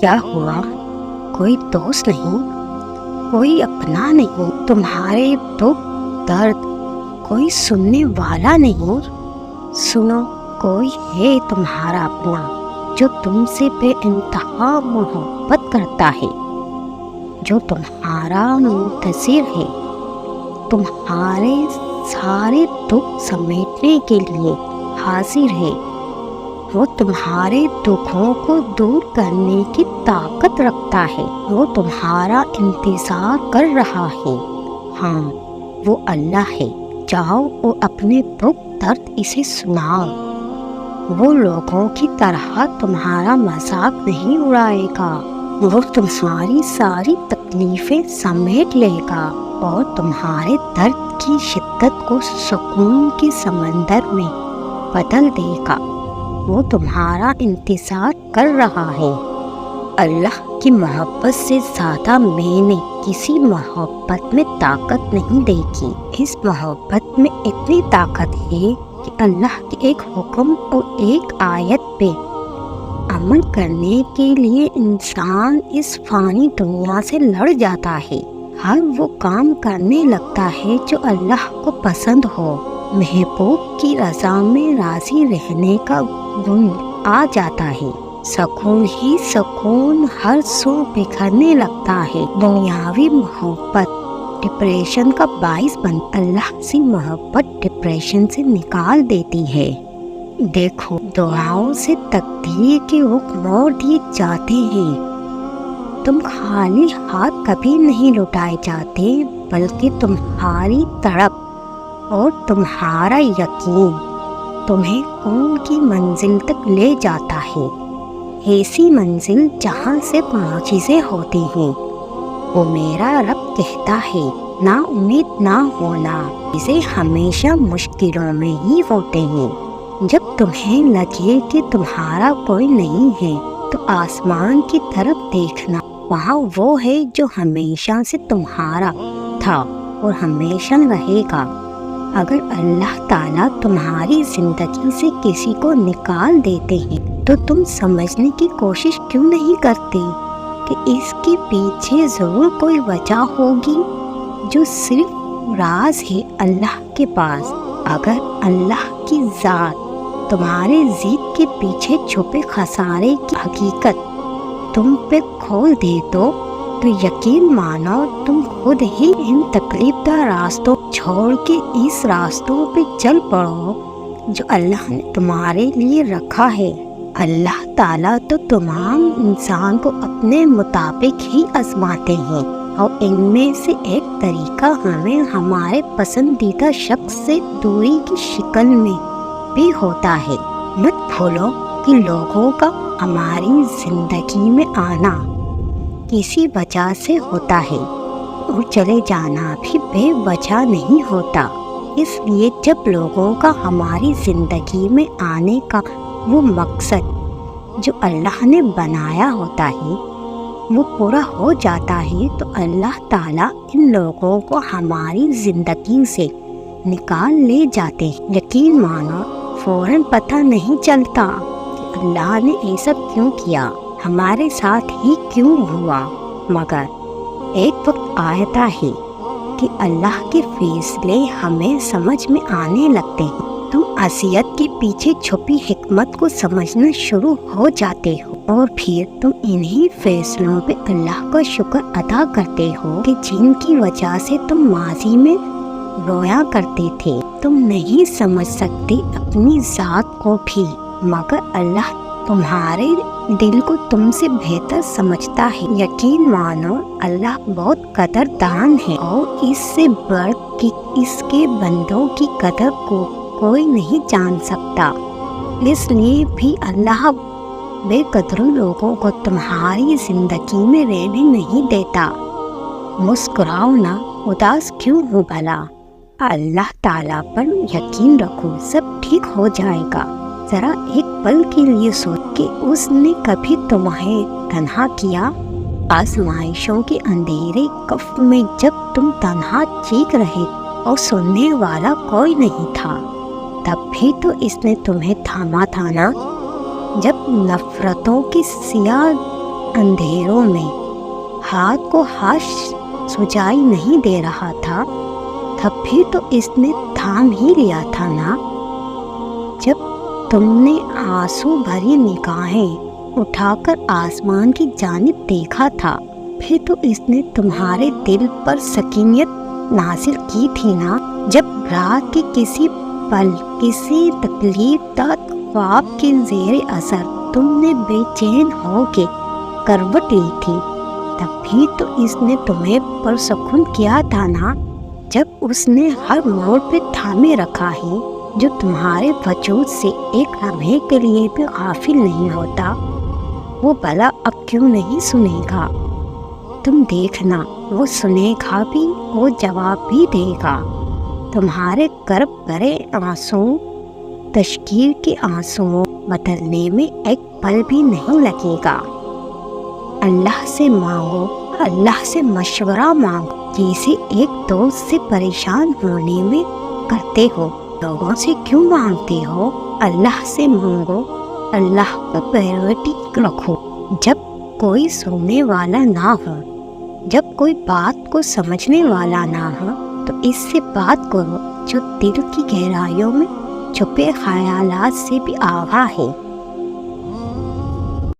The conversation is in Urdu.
کیا ہوا؟ کوئی دوست نہیں، کوئی اپنا نہیں، تمہارے دکھ درد کوئی سننے والا نہیں؟ سنو، کوئی ہے تمہارا اپنا جو تم سے بے انتہا محبت کرتا ہے، جو تمہارا منتظر ہے، تمہارے سارے دکھ سمیٹنے کے لیے حاضر ہے۔ وہ تمہارے دکھوں کو دور کرنے کی طاقت رکھتا ہے، وہ تمہارا انتظار کر رہا ہے۔ ہاں، وہ اللہ ہے۔ جاؤ اور اپنے دکھ درد اسے سناؤ۔ وہ لوگوں کی طرح تمہارا مذاق نہیں اڑائے گا، وہ تمہاری ساری تکلیفیں سمیٹ لے گا اور تمہارے درد کی شدت کو سکون کے سمندر میں بدل دے گا۔ وہ تمہارا انتظار کر رہا ہے۔ اللہ کی محبت سے زیادہ میں نے کسی محبت میں طاقت نہیں دیکھی۔ اس محبت میں اتنی طاقت ہے کہ اللہ کے ایک حکم اور ایک آیت پہ عمل کرنے کے لیے انسان اس فانی دنیا سے لڑ جاتا ہے۔ ہر وہ کام کرنے لگتا ہے جو اللہ کو پسند ہو۔ محبوب کی رضا میں راضی رہنے کا گن آ جاتا ہے۔ سکون ہی سکون ہر سو بکھرنے لگتا ہے۔ دنیاوی محبت ڈپریشن کا باعث بن، اللہ سے محبت ڈپریشن سے نکال دیتی ہے۔ دیکھو، دعاؤں سے تقدیر کے رخ موڑ دیے جاتے ہیں۔ تم خالی ہاتھ کبھی نہیں لوٹائے جاتے، بلکہ تمہاری تڑپ اور تمہارا یقین تمہیں کون کی منزل تک لے جاتا ہے، ایسی منزل جہاں سے معجزے ہوتے ہیں۔ وہ میرا رب کہتا ہے، نا امید نہ ہونا، اسے ہمیشہ مشکلوں میں ہی ہوتے ہیں۔ جب تمہیں لگے کہ تمہارا کوئی نہیں ہے تو آسمان کی طرف دیکھنا، وہاں وہ ہے جو ہمیشہ سے تمہارا تھا اور ہمیشہ رہے گا۔ اگر اللہ تعالیٰ تمہاری زندگی سے کسی کو نکال دیتے ہیں تو تم سمجھنے کی کوشش کیوں نہیں کرتے کہ اس کے پیچھے ضرور کوئی وجہ ہوگی جو صرف راز ہے اللہ کے پاس۔ اگر اللہ کی ذات تمہارے ضد کے پیچھے چھپے خسارے کی حقیقت تم پہ کھول دے تو یقین مانو تم خود ہی ان تکلیف دہ راستوں چھوڑ کے اس راستوں پہ چل پڑو جو اللہ نے تمہارے لیے رکھا ہے۔ اللہ تعالیٰ تو تمام انسان کو اپنے مطابق ہی آزماتے ہیں، اور ان میں سے ایک طریقہ ہمیں ہمارے پسندیدہ شخص سے دوری کی شکل میں بھی ہوتا ہے۔ مت بھولو کہ لوگوں کا ہماری زندگی میں آنا کسی وجہ سے ہوتا ہے اور چلے جانا بھی بے وجہ نہیں ہوتا۔ اس لیے جب لوگوں کا ہماری زندگی میں آنے کا وہ مقصد جو اللہ نے بنایا ہوتا ہے وہ پورا ہو جاتا ہے تو اللہ تعالیٰ ان لوگوں کو ہماری زندگی سے نکال لے جاتے ہیں۔ یقین مانو فوراً پتہ نہیں چلتا کہ اللہ نے ایسا کیوں کیا، ہمارے ساتھ ہی کیوں ہوا، مگر ایک وقت آتا ہے کہ اللہ کے فیصلے ہمیں سمجھ میں آنے لگتے ہیں۔ تم اذیت کے پیچھے چھپی حکمت کو سمجھنا شروع ہو جاتے ہو، اور پھر تم انہی فیصلوں پہ اللہ کا شکر ادا کرتے ہو کہ جن کی وجہ سے تم ماضی میں رویا کرتے تھے۔ تم نہیں سمجھ سکتے اپنی ذات کو بھی، مگر اللہ تمہارے دل کو تم سے بہتر سمجھتا ہے۔ یقین مانو اللہ بہت قدردان ہے، اور اس سے بڑھ کے اس کے بندوں کی قدر کو کوئی نہیں جان سکتا۔ اس لیے بھی اللہ بے قدر لوگوں کو تمہاری زندگی میں رہنے نہیں دیتا۔ مسکراؤ نہ، اداس کیوں ہو بھلا؟ اللہ تعالیٰ پر یقین رکھو، سب ٹھیک ہو جائے گا۔ ذرا ایک پل کے لیے سوچ کہ اس نے کبھی تمہیں تنہا کیا؟ آزمائشوں کے اندھیرے کف میں جب تم تنہا چیخ رہے اور سننے والا کوئی نہیں تھا، تب بھی تو اس نے تمہیں تھاما تھا نا؟ جب نفرتوں کی سیاہ اندھیروں میں ہاتھ کو ہاتھ سجائی نہیں دے رہا تھا، تب بھی تو اس نے تھام ہی لیا تھا نا۔ جب تم نے آنسو بھری نگاہیں اٹھا کر آسمان کی جانب دیکھا تھا، پھر تو اس نے تمہارے دل پر سکینت نازل کی تھی نا۔ جب رات کے کسی پل کسی تکلیف دہ خواب کے زیر اثر تم نے بے چین ہو کے کروٹ لی تھی، تب بھی تو اس نے تمہیں پرسکون کیا تھا نا۔ جب اس نے ہر موڑ پہ تھامے رکھا ہے، جو تمہارے وجود سے ایک لمحے کے لیے بھی غافل نہیں ہوتا، وہ بھلا اب کیوں نہیں سنے گا؟ تم دیکھنا، وہ سنے گا بھی، وہ جواب بھی دے گا۔ تمہارے کرب بھرے آنسو تشکیر کے آنسوؤں بدلنے میں ایک پل بھی نہیں لگے گا۔ اللہ سے مانگو، اللہ سے مشورہ مانگو، جیسے ایک دوست سے پریشان ہونے میں کرتے ہو۔ لوگوں سے کیوں مانگتے ہو؟ اللہ سے مانگو، اللہ کو پریورٹی رکھو۔ جب کوئی سننے والا نہ ہو، جب کوئی بات کو سمجھنے والا نہ ہو، تو اس سے بات کرو جو دل کی گہرائیوں میں چھپے خیالات سے بھی آگاہ ہے۔